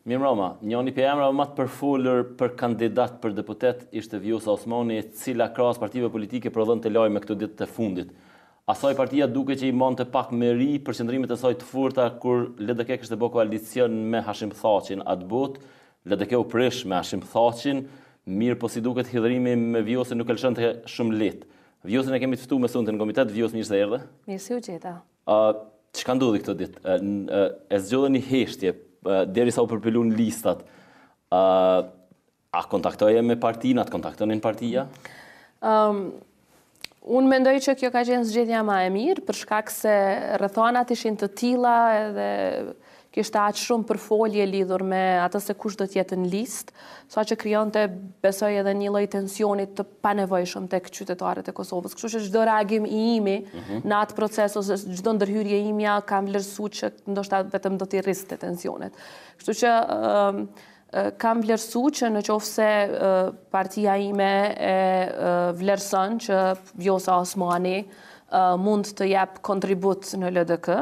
Mirë mbrëma, njëri për emra më të përfolur për kandidat për deputet ishte Vjosa Osmani, e cila krahas partive politike prodhon të lajme këto ditë të fundit. Asaj partia duke që i monte pak me ri për qëndrimet e saj të forta kur LDK kishte bë koalicion me Hashim Thaqin atë botë, LDK u prish me Hashim Thaqin, mirë po si duket hidhërimi me Vjosën nuk e lëshonte shumë lehtë. Vjosën e kemi të ftuar me sonte në komitet. Vjosë, mirë se erdhe. Mirë se u gjeta. Çka ndodhi këtë ditë? E zgjodhën një heshtje derisa u përpilun listat. A kontaktoje me partinë, atë kontaktonin partia? Unë mendoj që kjo ka qenë zgjedhja më e mirë, për shkak se rrethonat ishin të tilla edhe kishte aq shumë përfolje lidhur me atë se kush do të jetë në listë, saqë krijonte besoj edhe një lloj tensioni të panevojshëm tek qytetarët e Kosovës. Kështu që çdo reagim i imi në atë proces ose çdo ndërhyrje imja kam vlerësuar që ndoshta vetëm do t'i rriste tensionet. Kështu që kam vlerësuar që në qoftë se partia ime e vlerëson që Vjosa Osmani mund të jap kontribut në LDK,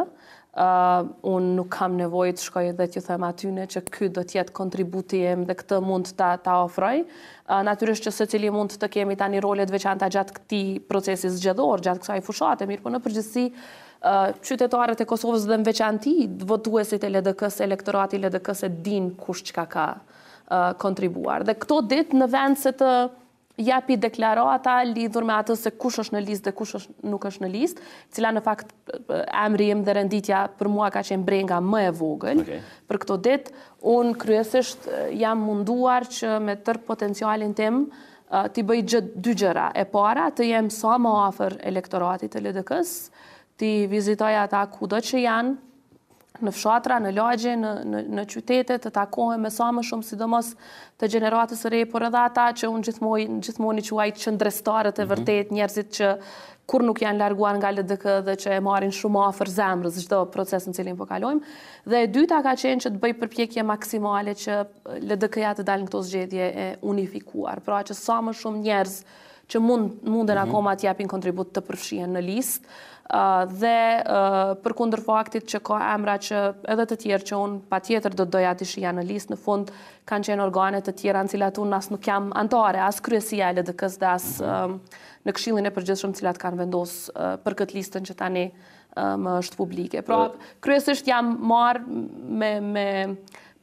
unë nuk kam nevojë të shkoj dhe t'ju them atyne që ky do t'jetë kontributi im dhe këtë mund ta ofroj. Natyrisht që secili mund të kemi tani role të veçanta gjatë këtij procesi zgjedhor, gjatë kësaj fushate, mirë po në përgjithësi qytetarët e Kosovës dhe në veçanti votuesit e LDK-s, elektorati i LDK-s e din kush çka ka kontribuar. Dhe këto ditë në vend se të japi deklarata lidhur me atë se kush është në listë dhe kush nuk është në listë, cila në fakt emri im dhe renditja për mua ka qenë brenga më e vogël. Për këto ditë, unë kryesisht jam munduar që me tërë potencialin tim t'i bëj dy gjëra. E para, të jem sa më afër elektoratit të LDK-s, t'i vizitoj ata kudo që janë, në fshatra, në lagje, në qytete, të takohem me sa më shumë, sidomos të gjeneratës së re, por edhe ata që unë gjithmonë i quaj qëndrestarët e vërtet, njerëzit që kur nuk janë larguar nga LDK dhe që e marrin shumë afër zemrës çdo proces në cilin po kalojmë. Dhe e dyta ka qenë që të bëj përpjekje maksimale që LDK-ja të dalin këto zgjedhje e unifikuar, pra që sa më shumë njerëz që munden akoma të japin kontribut të përfshihen në listë, dhe përkundër faktit që ka emra që edhe të tjerë që unë patjetër do doja të shija në listë, në fund kanë qenë organe të tjera në cilat unë as nuk jam antare, as kryesia e LDK-s dhe as në Këshillin e Përgjithshëm cilat kanë vendosur për këtë listën që tani më është publike. Pra, kryesisht jam marrë me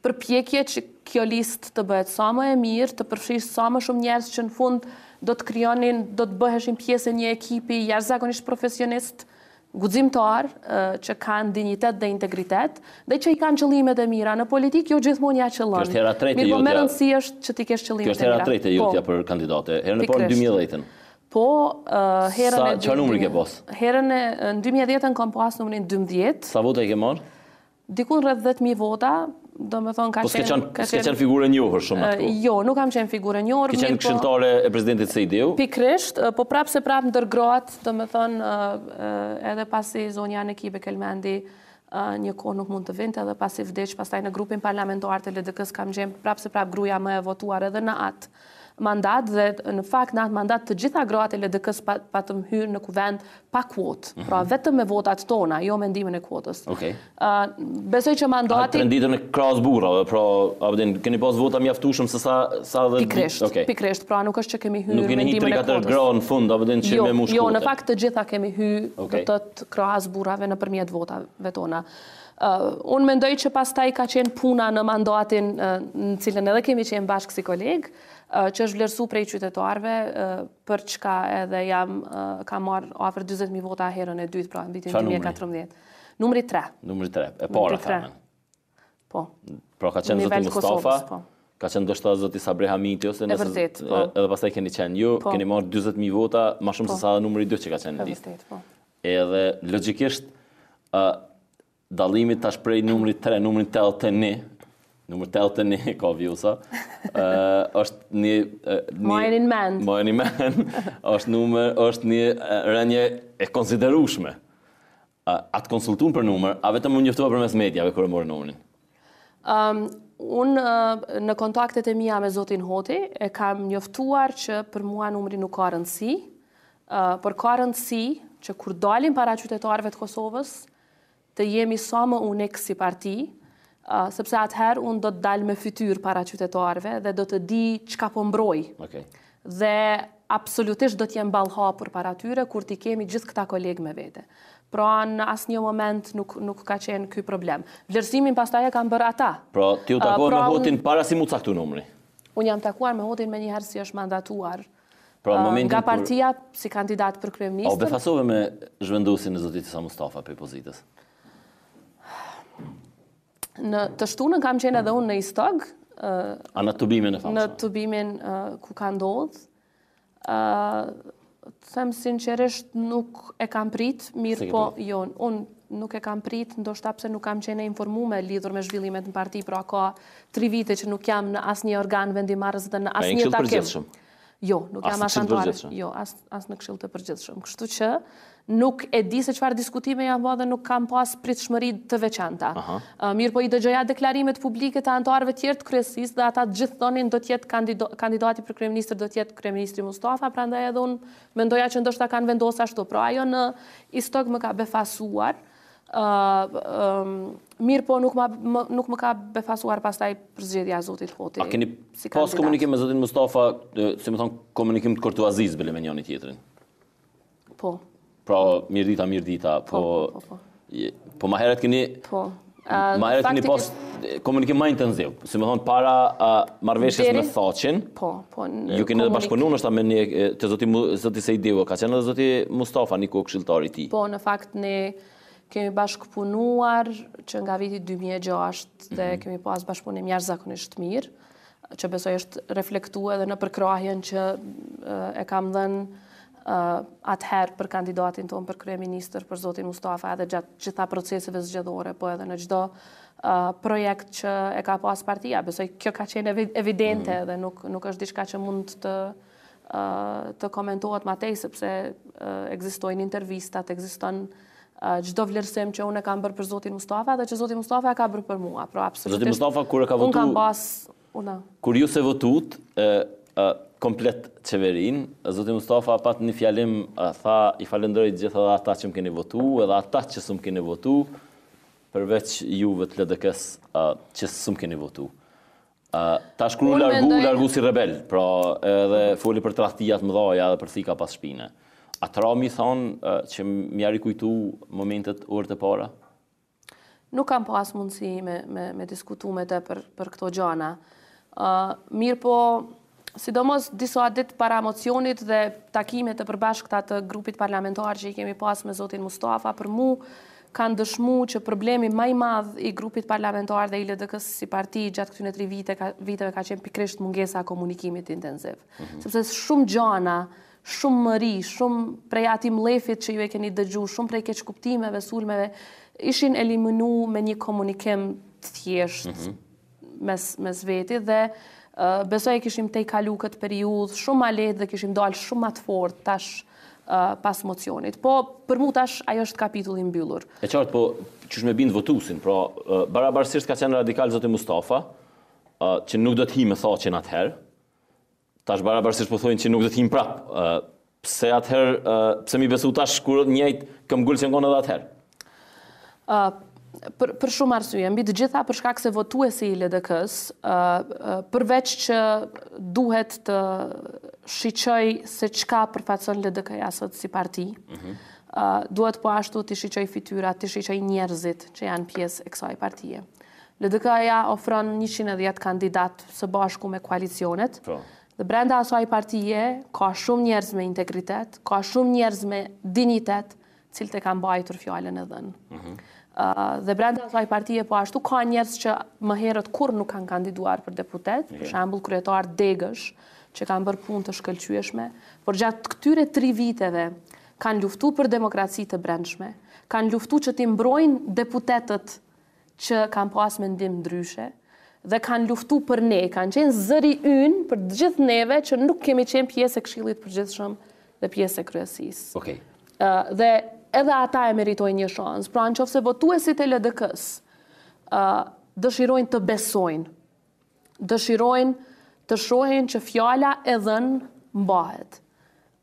përpjekje që kjo listë të bëhet sa më e mirë, të përfshijë sa më shumë njerëz që në fund do të krijonin, do të bëheshin pjesë e një ekipi jashtëzakonisht profesionist, guximtar, që kanë dinjitet dhe integritet, dhe që i kanë qëllimet e mira. Në politikë jo gjithmonë ja qëllon. Kjo është hera trete jotja. Mirë, më rëndësi është që ti kesh qëllimet e mira. Kjo është hera trete jotja për kandidate. Herën e parë në 2010-ën. Po, herën e çfarë numri ke pas? Herën e në 2010-ën kam pas numrin 12. Sa vota i ke marrë? Dikun rreth 10.000 vota. Do me thonë ka qenë... Po s'ke qenë figurë e njohur shumë atë? Jo, nuk kam qenë figurë e njohur. Ke qenë këshilltare e presidentit Sejdiu? Pikrisht, po prapë se prapë ndërgrohet, do me thonë edhe pasi zonja Nekibe Kelmendi një kohë nuk mund të vinte, edhe pasi vdeq, pastaj në grupin parlamentar të LDK-s kam qenë prapë se prapë gruaja më e votuar edhe në atë mandat, dhe në fakt në atë mandat të gjitha gratë e LDK-s patëm hyrë në kuvend pa kvotë, pra vetëm me votat tona, jo me ndimin e kvotës. Besoj që mandati... Renditën e krahas burrave, pra keni pas vota mjaftueshëm se sa dhe... Pikrisht, pra nuk është që kemi hyrë nuk me ndimin e kvotës. Nuk keni 3-4 gra në fund, që me mushkullë. Jo, në fakt të gjitha kemi hyrë do të të krahas burrave nëpërmjet votave tona. Unë mendoj që pastaj ka qenë puna në mandatin në cilën edhe kemi qenë bashkë si kolegë, që është vlerësu prej qytetarëve, për çka edhe kam marrë afër 40.000 vota herën e dytë, pra në vitin 2014. Numri 3. Numri 3, e para thamen. Po. Pra ka qenë zoti Mustafa, ka qenë ndoshta zoti Sabri Hamiti, ose edhe pastaj keni qenë ju, keni marrë 40.000 vota, më shumë se sa numri 2 që ka qenë në listë. Edhe logjikisht dallimi tash prej numrit 3, numrit 81, numër 81 ka Vjosa, është një... Mojën in men. është një rënje e konsiderueshme. Atë konsultuar për numër, a vetëm unë njoftuar përmes mediave kur e morë numrin? Unë në kontaktet e mia me zotin Hoti e kam njoftuar që për mua numri nuk ka rëndësi, por ka rëndësi që kur dalim para qytetarëve të Kosovës, të jemi sa më unik si parti, sepse atëherë unë do të dalë me fytyrë para qytetarëve dhe do të di çka po mbroj. Dhe absolutisht do t'jem ballhapur para tyre kur t'i kemi gjithë këta kolegë me vete. Pra në asnjë moment nuk ka qenë ky problem. Vlerësimin pastaj e kanë bërë ata. Pra ti u takove me Hotin para si mu caktu numri. Unë jam takuar me Hotin menjëherë si është mandatuar. Nga partia si kandidat për kryeministër. O befasove me zhvendusin e zotit Isa Mustafa për pozitës? Në të shtunën kam qenë edhe unë në Istog. A në tubimin e famshëm? Në tubimin ku ka ndodhë. Them sinqerisht nuk e kam prit, mirë po jo, unë nuk e kam prit, ndoshta pse nuk kam qenë informuar lidhur me zhvillimet në parti, pra ka 3 vite që nuk jam në asnjë organ vendimarrës dhe në asnjë takim. Jo, nuk jam as anëtare. Jo, as në këshill të përgjithshëm. Kështu që nuk e di se çfarë diskutime janë bërë dhe nuk kam pas pritshmëri të veçanta. Mirë po i dëgjoja deklarimet publike të anëtarëve tjerë të kryesisë dhe ata gjithë thonin do të jetë kandidati për kryeministër do të jetë kryeministri Mustafa, prandaj edhe unë mendoja që ndoshta kanë vendosur ashtu. Pra ajo në Istog më ka befasuar. Mirë po nuk më ka befasuar pastaj për zgjedhja e zotit Hoti. A keni pas komunikim me zotin Mustafa, si më thonë komunikim të kurtuazisë bile me njëri tjetrin? Po. Pra mirdita, po ma herët keni pas komunikim ma intenziv, si më thonë para marrëveshjes me Thaqin, ju keni edhe bashkëpunu nështë me një të zoti Sejdiu, ka qenë edhe zoti Mustafa një kokëshilltari i tij. Po, në fakt ne kemi bashkëpunuar që nga viti 2006 dhe kemi pas bashkëpunim jashtëzakonisht mirë, që besoj është reflektuar edhe në përkrahjen që e kam dhënë atëherë për kandidatin tonë për kryeministër, për zotin Mustafa, edhe gjatë gjitha proceseve zgjedhore, po edhe në çdo projekt që e ka pas partia. Besoj kjo ka qenë evidente dhe nuk është diçka që mund të komentohet më tej, sepse ekzistojnë intervistat, ekziston çdo vlerësim që unë e kam bërë për zotin Mustafa dhe që zoti Mustafa e ka bërë për mua. Pra absolutisht. Zoti Mustafa kur e ka votu, unë kam pas kur ju se votut komplet qeverin, zoti Mustafa pat një fjalim, tha i falenderoj gjithë edhe ata që më keni votu, edhe ata që s'm keni votu, përveç juve të LDK-s që s'm keni votu. Ta shkru largu si rebel, pra edhe foli për tradhtia të mëdha dhe për thika pas shpine. Atëra mi thonë që m'ja rikujtu momentet orët e para? Nuk kam pas mundësi me diskutu me te për këto gjana. Mirë po, sidomos disa ditë para mocionit dhe takimet e përbashkëta të grupit parlamentar që i kemi pas me zotin Mustafa, për mu kanë dëshmu që problemi më i madh i grupit parlamentar dhe i LDK-s si parti gjatë këtyre 3 viteve ka qenë pikërisht mungesa e komunikimit intensiv. Sepse shumë gjana, shumë mëri, shumë prej atij mllefit që ju e keni dëgju, shumë prej keqkuptimeve, sulmeve, ishin eliminu me një komunikim të thjesht mes veti dhe besoj kishim te i kalu këtë periudhë shumë ma lehtë dhe kishim dalë shumë ma të fortë tash pas mocionit. Po, për mu tash ajo është kapitulli mbyllur. E qartë, po, qysh me bindë votusin, pra, barabarësisht ka qenë radikal zoti Mustafa, që nuk do t'hi me Thaqin atëherë, tash barabarësisht po thojnë që nuk do t'hi prapë. Pse atëherë, pse mi besu tash kur njëjt këmbgull që ngon edhe atëherë? Për shumë arsye, mbi të gjitha për shkak se votuesi i LDK-s, përveç që duhet të shiqoj se çka përfaqëson LDK-ja sot si parti, duhet po ashtu të shiqoj fytyrat, të shiqoj njerëzit që janë pjesë e kësaj partie. LDK-ja ofron 110 kandidat së bashku me koalicionet, dhe brenda asaj partie ka shumë njerëz me integritet, ka shumë njerëz me dignitet, cilët e kanë mbajtur fjalën e dhënë. Dhe brenda asaj partie po ashtu ka njerëz që më herët kur nuk kanë kandiduar për deputet, për shembull kryetar Degësh, që kanë bërë punë të shkëlqyeshme, por gjatë këtyre 3 viteve kanë luftu për demokraci të brendshme, kanë luftu që t'i mbrojnë deputetët që kanë pas mendim ndryshe, dhe kanë luftu për ne, kanë qenë zëri ynë për gjithë neve që nuk kemi qenë pjesë e Këshillit të Përgjithshëm dhe pjesë e kryesisë. Dhe edhe ata e meritojnë një shansë. Pra në qoftë se votuesit e LDK-s dëshirojnë të besojnë, dëshirojnë të shohin që fjala e dhënë mbahet.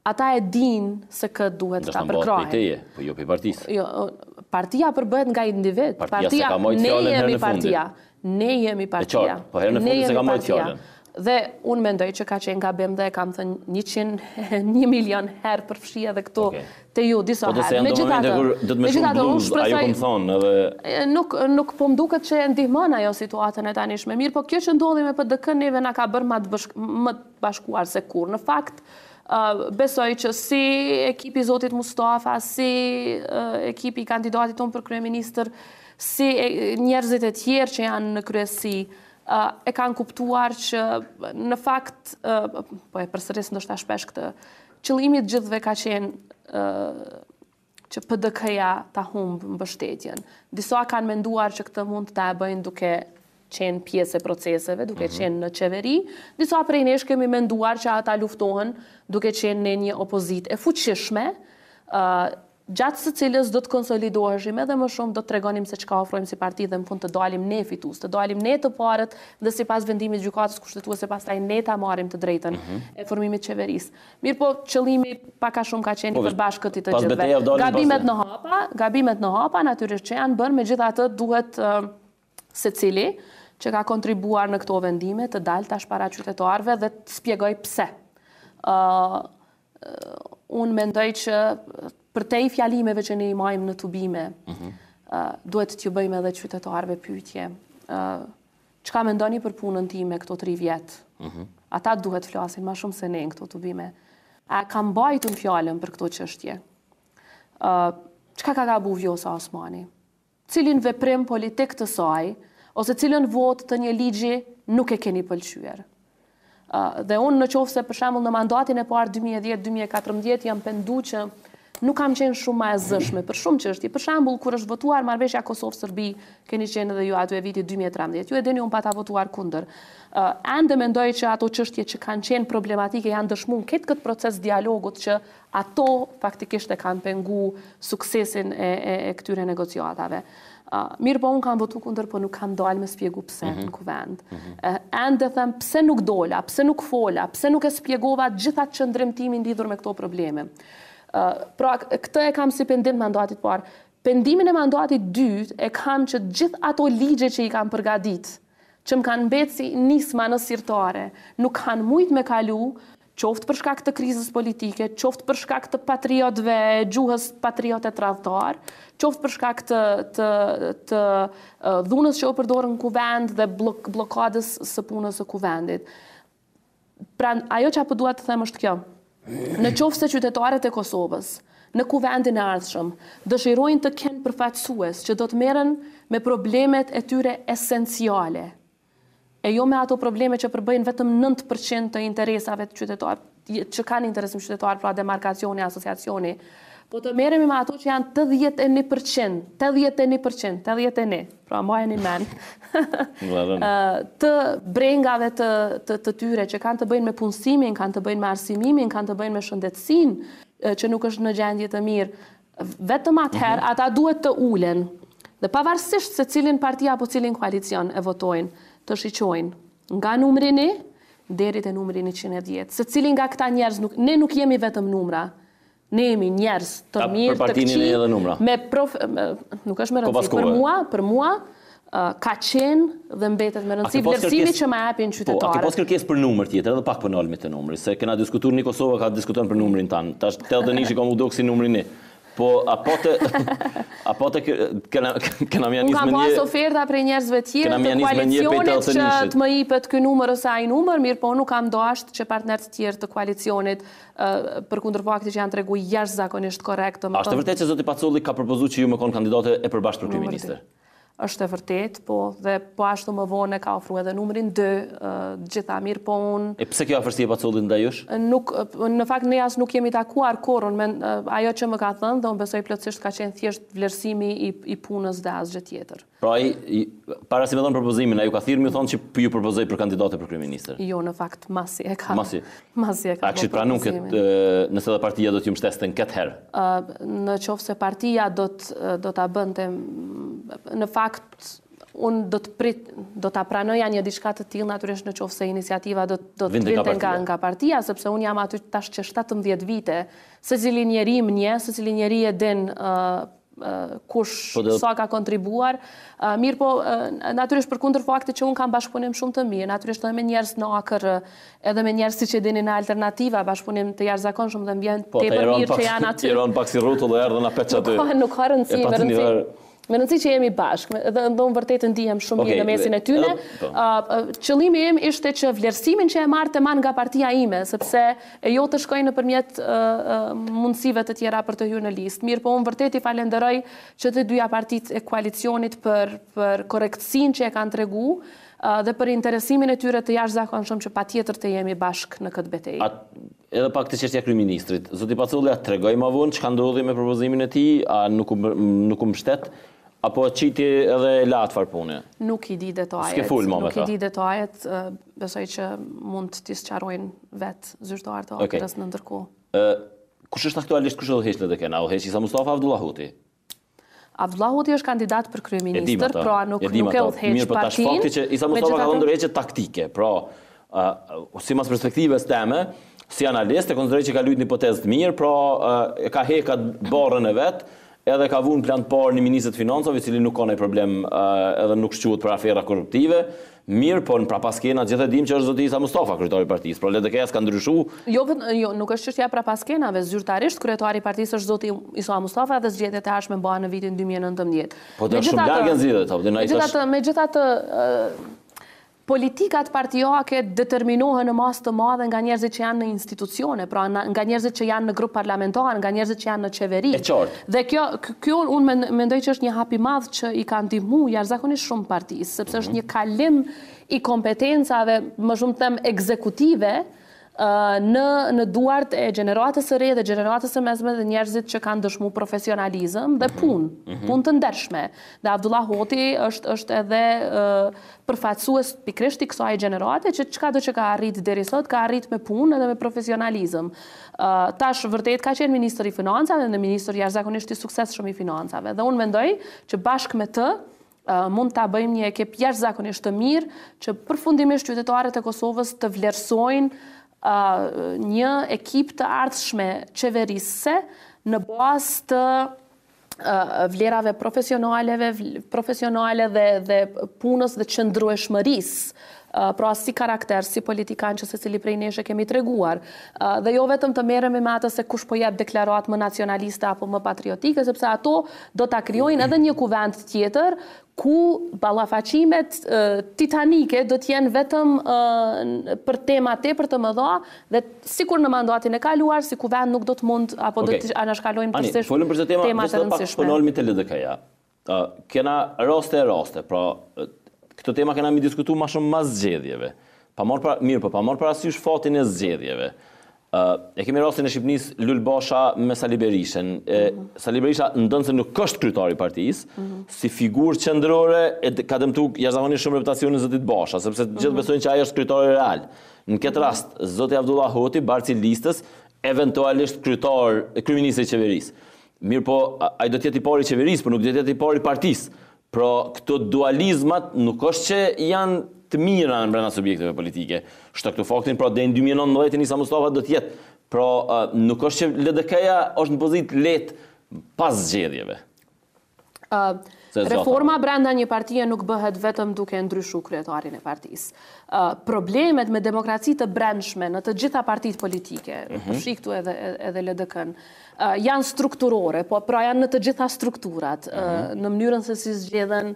Ata e dinë se këtë duhet ta përkrahen. Ndërsa mbahet pejteje, po jo pej partisë. Jo, Partia përbëhet nga individ. Partia ne jemi partia. Ne jemi partia. Po herën e fundit se ka mojt fjallën. Dhe unë mendoj që ka qenë gabim dhe kam thënë 1 milion herë përfshia dhe këto të ju disa herë. Po të se janë do momente kur do të me shumë bluz, ajo këmë thonë edhe... Nuk po mduket që e ndihmon ajo situatën e tanishme. Mirë, po kjo që ndodhi me PDK neve na ka bërë më të bashkuar se kur. Në fakt, besoj që si ekipi Zotit Mustafa, si ekipi kandidatit tonë për kryeministër, si njerëzit e tjerë që janë në kryesi, e kanë kuptuar që në fakt, po e përsëris ndoshta shpesh këtë, qëllimi të gjithëve ka qenë që PDK-ja ta humbë mbështetjen. Disa kanë menduar që këtë mund ta bëjnë duke qenë pjesë e proceseve, duke qenë në qeveri. Disa prej nesh kemi menduar që ata luftohen duke qenë në një opozitë e fuqishme, gjatë së cilës do të konsolidoheshim edhe më shumë, do të tregonim se çka ofrojmë si parti dhe në fund të dalim ne fitus, të dalim ne të parët dhe sipas vendimit gjykatës kushtetuese pastaj ne ta marrim të drejtën e formimit qeverisë. Mirë po, qëllimi pak a shumë ka qenë i përbashkët i të gjithëve. Gabimet në hapa natyrisht që janë bërë, megjithatë duhet secili që ka kontribuar në këto vendime të dalë tash para qytetarëve dhe të shpjegoj pse. Unë mendoj që për te i fjalimeve që ne i majmë në tubime, duhet t'ju bëjmë edhe qytetarëve pyetje. Çka mendoni për punën time këto 3 vjetë? Ata duhet flasin ma shumë se ne në këto tubime. A kam bajtur fjalën për këto çështje? Çka ka gabu Vjosa Osmani? Cilin veprim politik të saj, ose cilën votë të një ligji nuk e keni pëlqyer? Dhe unë në qoftë se për shembull në mandatin e parë 2010-2014 jam pendu që nuk kam qenë shumë ma e zëshme për shumë çështje. Për shembull, kur është votuar marrëveshja Kosovë-Serbi, keni qenë edhe ju aty e vitit 2013. Ju e dini unë pata votuar kundër. Ende mendoj që ato çështje që kanë qenë problematike janë dëshmuar këtë proces dialogut që ato faktikisht e kanë pengu suksesin e këtyre negociatave. Mirë po unë kam votu kundër, po nuk kam dalë me spjegu pse në kuvend. Ende them pse nuk dola, pse nuk fola, pse nuk e spjegova gjitha qëndrimtimin lidhur me këto probleme. Pra, këtë e kam si pendim mandatit parë. Pendimin e mandatit dytë e kam që gjithë ato ligje që i kam përgadit, që më kanë mbetë si nisma në sirtare, nuk kanë mujt me kalu, qoftë për shkak të krizës politike, qoftë për shkak të patriotëve, gjuhës patriotet radhtar, qoftë për shkak të dhunës që u përdorën në kuvend dhe blokadës së punës së kuvendit. Pra, ajo që apo dua të them është kjo. Në qoftë se qytetarët e Kosovës, në kuvendin e ardhshëm, dëshirojnë të kenë përfaqësues që do të merren me problemet e tyre esenciale, e jo me ato probleme që përbëjnë vetëm 9% të interesave të qytetarëve, që kanë interes në qytetarë, pra demarkacioni, asociacioni, po të merremi me ato që janë 81%, pra mbajeni mend, të brengave të tyre që kanë të bëjnë me punësimin, kanë të bëjnë me arsimimin, kanë të bëjnë me shëndetësinë që nuk është në gjendje të mirë. Vetëm atëherë ata duhet të ulen dhe pavarësisht se cilin parti apo cilin koalicion e votojnë, të shiqojnë nga numri 1 deri te numri 110. Se cilin nga këta njerëz ne nuk jemi vetëm numra. Ne jemi njerëz të mirë, të këqij, nuk është me rëndësi. Për mua, ka qenë dhe mbetet me rëndësi vlerësimi që ma japin qytetarët. A ke pas kërkesë për numër tjetër, edhe pak për nalmit të numrit, se kena diskutuar një Kosovë, ka diskutuar për numrin tanë. Tash 81 që kam u duk si numrin 1. Po, apo të kena mja nisë me një... Unë kam pas oferta prej njerëzve tjerë të koalicionit që të më jipet ky numër ose ai numër, mirë po nuk kam dashur që partnerët tjerë të koalicionit përkundër faktit që janë tregu jashtëzakonisht korrekt. A është e vërtetë që zoti Paculli ka propozuar që ju më kon kandidate e përbashkët për kryeministër? Është e vërtet, po, dhe po ashtu më vonë ka ofruar edhe numrin 2, gjitha mirë, po unë... E pse kjo afërsi e Pacullit ndaj jush? Në fakt ne as nuk jemi takuar kurrë, ajo që më ka thënë dhe unë besoj plotësisht ka qenë thjesht vlerësimi i punës dhe asgjë tjetër. Pra para se me dhënë propozimin, a ju ka thirrë më thonë që ju propozoj për kandidate për kryeministër? Jo, në fakt, masi e ka. Masi e ka. A kishit pranu nëse dhe partia do t'ju mbështeste në këtë herë? Në qoftë se partia do ta bënte, në fakt, unë do ta pranoja një diçka të tillë natyrisht në qoftë se iniciativa do të vinte nga partia, sepse unë jam aty tash që 17 vite, secili njeri më njeh, secili njeri e din kush sa ka kontribuar. Mirë po, natyrisht për kundër faktit që unë kam bashkëpunim shumë të mirë, natyrisht edhe me njerëz në akër, edhe me njerëz siç e dini në alternativa, bashkëpunim të jashtëzakonshëm dhe mbien tepër mirë që janë aty. Iron pak si rrutull dhe erdhën na peç aty. Nuk ka rëndësi, me rëndësi që jemi bashkë, dhe unë vërtet ndihem shumë mirë në mesin e tyne. Qëllimi im ishte që vlerësimin që e marrë të marrë nga partia ime, sepse e jo të shkojnë nëpërmjet mundësive të tjera për të hyrë në listë. Mirë, po unë vërtet i falenderoj që të dyja partit e koalicionit për korektësinë që e kanë tregu dhe për interesimin e tyre të jashtëzakonshëm që patjetër të jemi bashkë në këtë betejë. Edhe pak të çështja kryeministrit. Zoti Paculli tregoi më vonë çka ndodhi me propozimin e tij, a nuk u mbështet? Apo qiti edhe latë farpune? Nuk i di detajet. S'ke full, Nuk i di detajet, besoj që mund t'i sqarojnë vetë zyrtarët të operës në ndërkohë. Kush është aktualisht, kush do heq LDK-n? O heq Isa Mustafa Abdullah Huti? Abdullah Huti është kandidat për kryeministër, pra nuk e udhëheq Mirë, për tash fakti që Isa Mustafa ka dhënë ndërheqje taktike, pra sipas perspektivës teme, si analist e konsideroj që ka luajtur një hipotezë të mirë, pra e ka hekat barrën e vet, edhe ka vunë plan të parë një ministër të financave, i cili nuk ka ndonjë problem edhe nuk shquhet për afera korruptive. Mirë, po në prapaskena gjithë e dim që është zoti Isa Mustafa, kryetari i partisë, por LDK-ja s'ka ndryshuar. Jo, nuk është çështja prapaskenave, zyrtarisht kryetari i partisë është zoti Isa Mustafa dhe zgjedhjet e ardhshme bëhen në vitin 2019. Po do shumë larg janë zgjedhjet, megjithatë politikat partijake determinohen në masë të madhe nga njerëzit që janë në institucione, pra nga njerëzit që janë në grup parlamentar, nga njerëzit që janë në qeveri. Dhe kjo unë mendoj që është një hap i madh që i ka ndihmuar jashtëzakonisht shumë partisë, sepse është një kalim i kompetencave, më shumë them ekzekutive, në duart e gjeneratës së re dhe gjeneratës së mesme dhe njerëzit që kanë dëshmuar profesionalizëm dhe punë të ndershme. Dhe Abdullah Huti është edhe përfaqësues pikërisht i kësaj gjenerate që çka që ka arrit deri sot ka arrit me punë edhe me profesionalizëm. Tash vërtet ka qenë ministër i financave dhe ministër jashtëzakonisht i suksesshëm i financave. Dhe unë mendoj që bashkë me të mund ta bëjmë një ekip jashtëzakonisht të mirë që përfundimisht qytetarët e Kosovës të vlerësojnë një ekip të ardhshme qeverisëse në bazë të vlerave profesionale dhe punës dhe qëndrueshmërisë. Pra si karakter, si politikan që secili prej nesh e kemi treguar. Dhe jo vetëm të merremi me atë se kush po jep deklaratë më nacionaliste apo më patriotike, sepse ato do ta krijojnë edhe një kuvend tjetër ku ballafaqimet titanike do të jenë vetëm për tema tepër të mëdha dhe sikur në mandatin e kaluar si kuvend nuk do të mund apo do të anashkalojnë përsëri folëm për këtë tema të rëndësishme. Folëm te LDK-ja. Kena raste, pra këtë tema kena mi diskutu ma shumë mas zgjedhjeve. Pa marrë parasysh fatin e zgjedhjeve. E kemi rastin e Shqipënisë Lul Basha me Sali Berishën. Sali Berisha ndonëse se nuk është kryetari i partisë, si figurë qendrore ka dëmtuar jashtëzakonisht shumë reputacionin e zotit Basha, sepse gjithë besojnë që ai është kryetari real. Në këtë rast, zoti Abdullah Huti, barci listës, eventualisht kryeministri i qeverisë. Mirë po, ai do të jetë i pari i qeverisë, por nuk do të jetë i pari i partisë. Pra, këto dualizmat nuk është që janë të mira në brenda subjekteve politike. Shto këtu faktin, pra, dhe në 2019 Isa Mustafa do të jetë. Pra, nuk është që LDK-ja është në pozitë lehtë pas zgjedhjeve. Reforma brenda një partie nuk bëhet vetëm duke ndryshuar kryetarin e partisë. Problemet me demokraci të brendshme në të gjitha partitë politike, përfshi këtu edhe LDK-n, janë strukturore, po pra janë në të gjitha strukturat, në mënyrën se si zgjedhen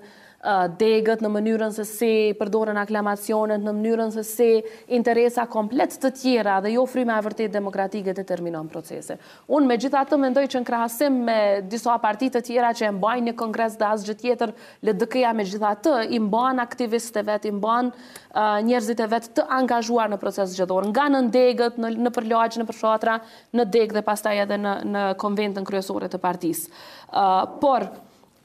degët, në mënyrën se si përdoren aklamacionet, në mënyrën se si interesa komplet të tjera dhe jo fryma e vërtet demokratike determinon procese. Unë megjithatë mendoj që në krahasim me disa parti të tjera që e mbajnë një kongres dhe asgjë tjetër, LDK-ja megjithatë i mban aktivistët e vet, i mban njerëzit e vet të angazhuar në proces zgjedhor, nga në degët, në përlagj, në përfshatra, në degë dhe pastaj edhe në konventën kryesore të partisë. Por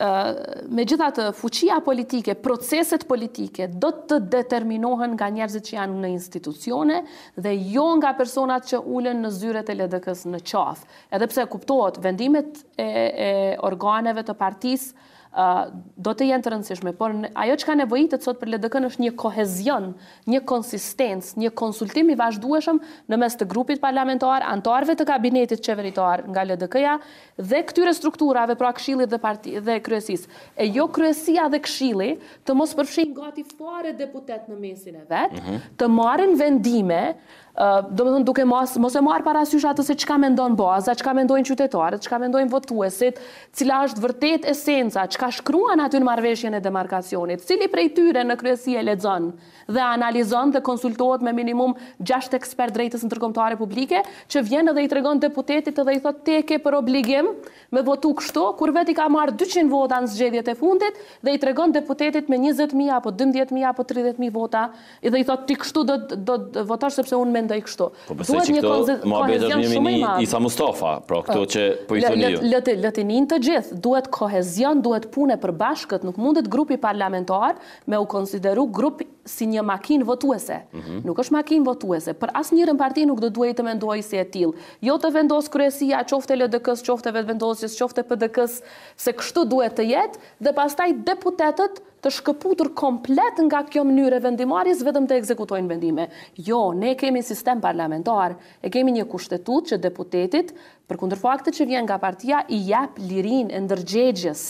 megjithatë, fuqia politike, proceset politike do të determinohen nga njerëzit që janë në institucione dhe jo nga personat që ulen në zyret e LDK-s në qafë. Edhe pse kuptohet, vendimet e organeve të partisë do të jenë të rëndësishme, por ajo që ka nevojitet sot për LDK është një kohezion, një konsistencë, një konsultim i vazhdueshëm në mes të grupit parlamentar, anëtarëve të kabinetit qeveritar nga LDK-ja dhe këtyre strukturave, pra Këshillit dhe Kryesisë. E jo Kryesia dhe Këshilli të mos përfshin gati fare deputet në mesin e vet, të marrin vendime, do më thënë duke mos e marë parasysh atë se çka mendon baza, çka mendojnë qytetarët, çka mendojnë votuesit, cila është vërtet esenca, çka shkruan aty në marrëveshjen e demarkacionit, cili prej tyre në kryesi e lexon dhe analizon dhe konsultohet me minimum 6 ekspert drejtës ndërkombëtare publike, që vjen edhe i tregon deputetit dhe i thot te ke për obligim me votu kështu, kur vetë i ka marrë 200 vota në zgjedhjet e fundit dhe i tregon deputetit me 20.000 apo 12.000 apo 30.000 vota dhe i thot ti kështu do votosh sepse unë mendoj kështu. Po besoj që këto mohabetet jemi një Isa Mustafa, pra këto që po i thoni ju. Lëtinin të gjithë, duhet kohezion, duhet punë e përbashkët, nuk mundet grupi parlamentar me u konsideru grup si një makinë votuese. Nuk është makinë votuese, për asnjërin parti nuk do duhet të mendojë si e tillë. Jo të vendos kryesia, qofte LDK-s, qofte vetëvendosjes, qofte PDK-s, se kështu duhet të jetë, dhe pastaj deputetët të shkëputur komplet nga kjo mënyrë vendimarrjes vetëm të ekzekutojnë vendime. Jo, ne kemi sistem parlamentar, e kemi një kushtetutë që deputetit, përkundër faktit që vjen nga partia, i jep lirinë e ndërgjegjes.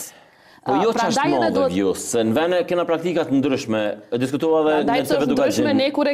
Po jo që është modë vjus, se në vene kena praktikat ndryshme, diskutova dhe njëseve duka gjenë. Ne kur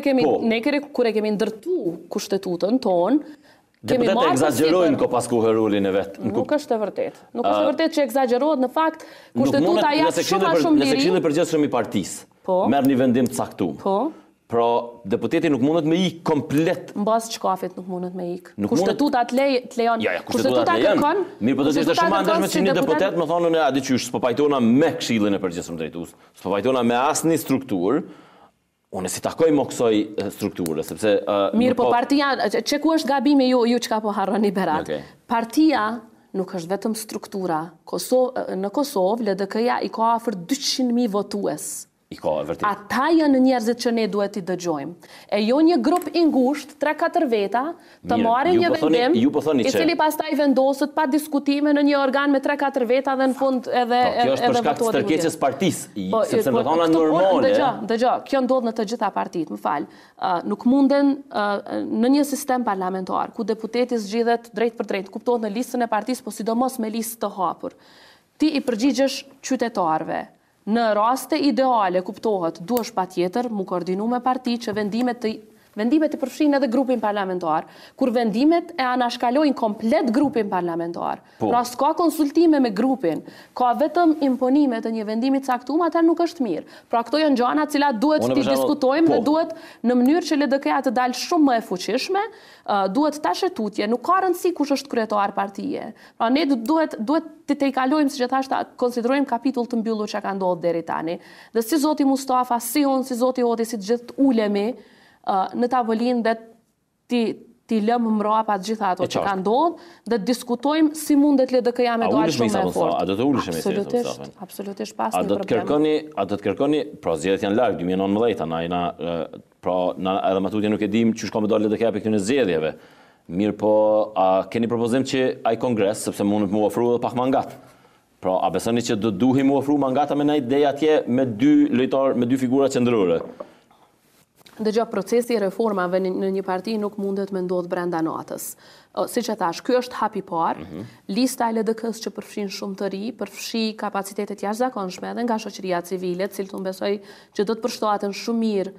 e kemi ndërtu kushtetutën tonë, deputetet egzagerojnë ko pas kuherulin e vetë. Nuk është e vërtet. Nuk është e vërtet që egzagerojnë në fakt, kushtetuta jap shumë a shumë liri. Nëse Këshilli i Përgjithshëm i partisë merr një vendim të caktuar. Pra, deputeti nuk mundet me ikë komplet. Mbas çkafit nuk mundet me ikë. Kushtetuta të lejon. Ja, kushtetuta lejon. Mirë, po do të ishte shumë ndeshme që një deputet më thonë a diçysh, s'po pajtona me Këshillin e Përgjithshëm drejtues, s'po pajtona me asnjë strukturë. Unë si takoj më kësoj strukturë, sepse mirë, po partia, që ku është gabimi ju çka po harroni Berat. Partia nuk është vetëm struktura. Në Kosovë LDK-ja i ka afër 200.000 votues. Ata janë njerëzit që ne duhet i dëgjojmë. E jo një grup i ngushtë, 3-4 veta, të marrin një vendim, i cili pastaj vendoset pa diskutime në një organ me 3-4 veta dhe në fund edhe kjo është për shkak të stërkeqjes partisë, sepse në thona normale. Dëgjoj, kjo ndodh në të gjitha partitë, më fal. Nuk munden në një sistem parlamentar ku deputeti zgjidhet drejt për drejt, kuptohet në listën e partisë, po sidomos me listë të hapur. Ti i përgjigjesh qytetarëve. Në raste ideale, kuptohet, duhesh patjetër mu koordinu me parti që vendimet i përfshin edhe grupin parlamentar, kur vendimet e anashkalojnë komplet grupin parlamentar. Pra s'ka konsultime me grupin, ka vetëm imponime të një vendimit caktuar, atëherë nuk është mirë. Pra këto janë gjëra të cilat duhet t'i diskutojmë dhe duhet në mënyrë që LDK-ja të dalë shumë më e fuqishme, duhet ta shëtutje, nuk ka rëndësi kush është kryetar partije. Pra ne duhet të i kalojmë, si që thashta, konsiderojmë kapitull të mbyllur që ka ndodhur deri tani. Dhe si zoti Mustafa, si unë, si zoti Oti, si të gjithë ulemi në tavolinë dhe ti lëmë mbrapa të gjitha ato që ka ndodhur dhe diskutojmë si mundet LDK-ja me dalë shumë më fort. A do të ulesh me Isa Mustafën? Absolutisht pas një problem. A do të kërkoni, pra zgjedhjet janë larg 2019, pra edhe më tutje nuk e dim çu shko me dalë LDK-ja për këtyre zgjedhjeve. Mirë, po a keni propozim që ai kongres, sepse mund të më ofru edhe pak mangat. Pra a besoni që do duhi më ofru mangata me një ide atje me dy figura qendrore? Dëgjoj, procesi i reformave në një parti nuk mundet me ndodhë brenda natës. Si që thash, ky është hapi parë, lista e LDK-s që përfshin shumë të ri, përfshi kapacitetet jashtëzakonshme edhe nga shoqëria civile, cilë të besoj që do të përshtohen shumë mirë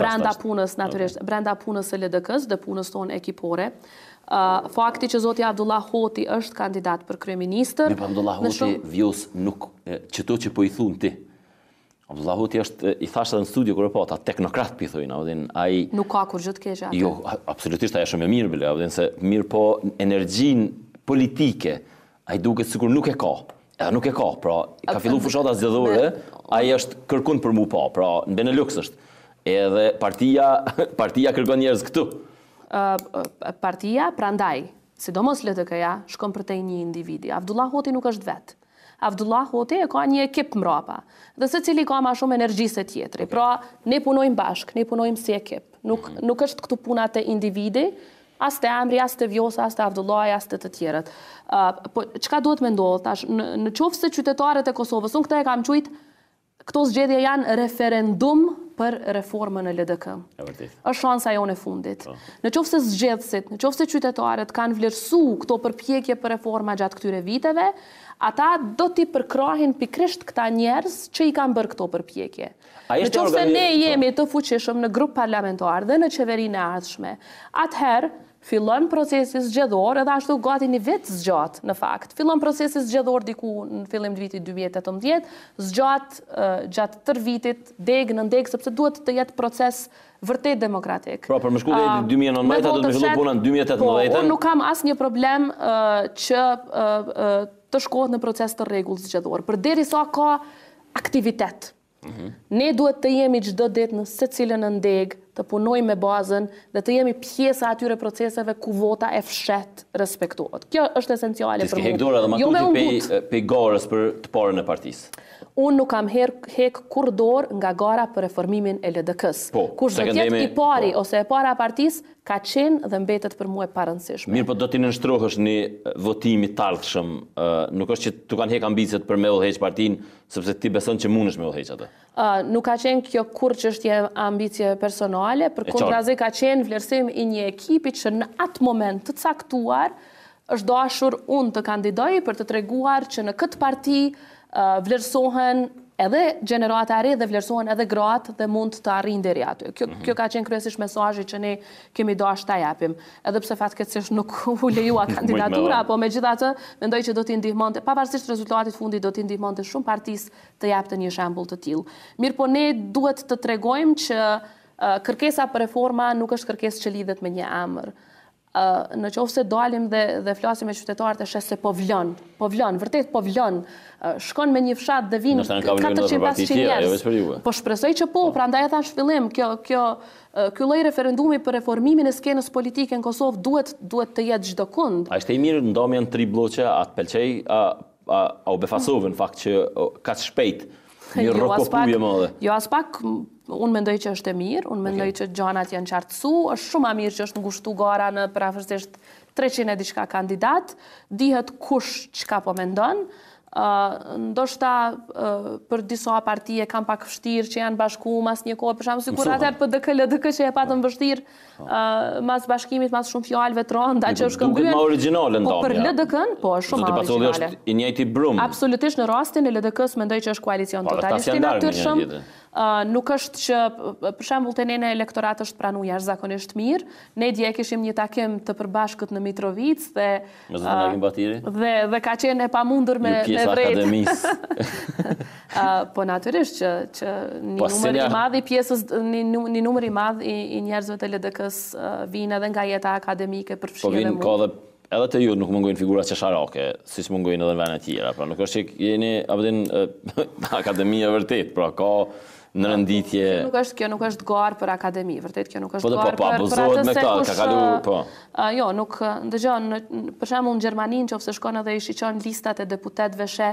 brenda punës, natyrisht, brenda punës së LDK-s dhe punës tonë ekipore. Fakti që zoti Abdullah Hoti është kandidat për kryeministër. Mirë, po Abdullah Hoti vjus nuk çto që po i thun ti. Abdullah Hoti është, i thashtë edhe në studio kërë po, ta teknokrat për i thujnë, ai... Nuk ka kur gjithë keqe atë? Jo, absolutisht, aja shumë e mirë, bile, se mirë po energjin politike, ai duket sikur nuk e ka, edhe nuk e ka, pra, ka fillu fushata zgjedhore, ai është kërkun për mu pa, pra, në Benelux është, edhe partia kërkon njerëz këtu. Partia, prandaj, sidomos LDK-ja, shkon për te një individi. Abdullah Hoti nuk është vetë. Abdullah Hoti e ka një ekip mrapa, dhe se cili ka ma shumë energji se tjetri. Pra, ne punojmë bashk, ne punojmë si ekip. Nuk është këtu puna të individi, as të Emri, as të Vjosa, as të Avdullaj, as të tjerët. Po çka duhet me ndodhë tash? Në qoftë se qytetarët e Kosovës, unë këta e kam qujtë, këto zgjedhje janë referendum për reformën e LDK. Është shansa jonë e fundit. Në qoftë se zgjedhësit, në qoftë se qytetarët kanë vlerësu këto përpjekje për reforma gjatë këtyre viteve, ata do t'i përkrahin pikrisht këta njerëz që i kanë bërë këto përpjekje. Në qoftë se ne jemi të fuqishëm në grup parlamentar dhe në qeverinë e ardhshme, atëherë fillon procesi zgjedhor, edhe ashtu gati një vit zgjat, në fakt. Fillon procesi zgjedhor diku në fillim të vitit 2018, zgjat gjatë tër vitit, deg në deg, sepse duhet të jetë proces vërtet demokratik. Pra, për më shku dhe 2019, do të me fillu puna në 2018. Po, unë nuk kam asë një problem që të shkohet në proces të rregull zgjedhor. Për deri sa ka aktivitet. Ne duhet të jemi çdo ditë në secilën ndeg, të punojmë me bazën dhe të jemi pjesë atyre proceseve ku vota e fshet respektohet. Kjo është esenciale për mua. Ti hekdora dhe matuti pe garës për të parën e partisë. Unë nuk kam hek kur dorë nga gara për reformimin e LDK-s. Kush do tjetë i pari ose e para partisë, ka qenë dhe mbetet për mua e parëndësishme. Mirë, po do t'i nënshtrohesh një votimi tardhshëm. Nuk është që tu kanë hek ambicet për me udhëheq partinë, sepse ti beson që mundesh me udhëheq atë. Nuk ka qenë kjo kur çështje ambicie personale, përkundrazi ka qenë vlerësim i një ekipi që në atë moment të caktuar është dashur unë të kandidoj për të treguar që në këtë parti vlerësohen edhe gjenerata e re dhe vlerësohen edhe gratë dhe mund të arrijnë deri aty. Kjo ka qenë kryesisht mesazhi që ne kemi dashur ta japim. Edhe pse fatkeqësisht nuk u lejua kandidatura, po megjithatë mendoj që do t'i ndihmonte, pavarësisht rezultatit fundit, do t'i ndihmonte shumë partisë të japte një shembull të tillë. Mirë, po ne duhet të tregojmë që kërkesa për reforma nuk është kërkesë që lidhet me një emër. Në qoftë se dalim dhe flasim me qytetarët e shes se po vlon, vërtet po vlon. Shkon me një fshat dhe vinë 400-500 njerëz. Po shpresoj që po, prandaj e thash fillim, ky lloj referendumi për reformimin e skenës politike në Kosovë duhet të jetë çdo kund. A ishte i mirë ndomjen 3 bloqe, a të pëlqej, a u befasove në fakt që ka shpejt një rrokopuje madhe? Jo, as pak. Unë mendoj që është e mirë, unë mendoj që gjanat janë qartësu, është shumë a mirë që është ngushtu gara në përafërsisht 300 e diçka kandidat, dihet kush çka po mendon, ndoshta për disa partije kanë pak vështirë që janë bashku mas një kohë, për shembull sikur atëherë PDK LDK që e patën vështirë mas bashkimit, mas shumë fjalëve të rënda që është këmbyer. Duket më origjinale ndomja. Po për LDK-n, po është shumë origjinale. Është i njëjti brum. Absolutisht në rastin e LDK-s mendoj që është koalicion totalisht i natyrshëm. Nuk është që, për shembull, te ne në elektorat është pranu jashtëzakonisht mirë. Ne dje kishim një takim të përbashkët në Mitrovic dhe ka qenë e pamundur me drejt. Po natyrisht që një numër i madh i njerëzve të LDK-s vinë edhe nga jeta akademike për fshirë mu. Edhe të ju nuk mungojnë figura qesharake, si që mungojnë edhe në vene tjera. Pra nuk është që jeni akademia vërtet, pra ka në rënditje... Kjo nuk është garë për akademi, vërtet kjo nuk është garë për atë se kush... Jo, nuk, ndëgjon, për shembull në Gjermani, nëse shkon edhe i shiqon listat e deputetëve she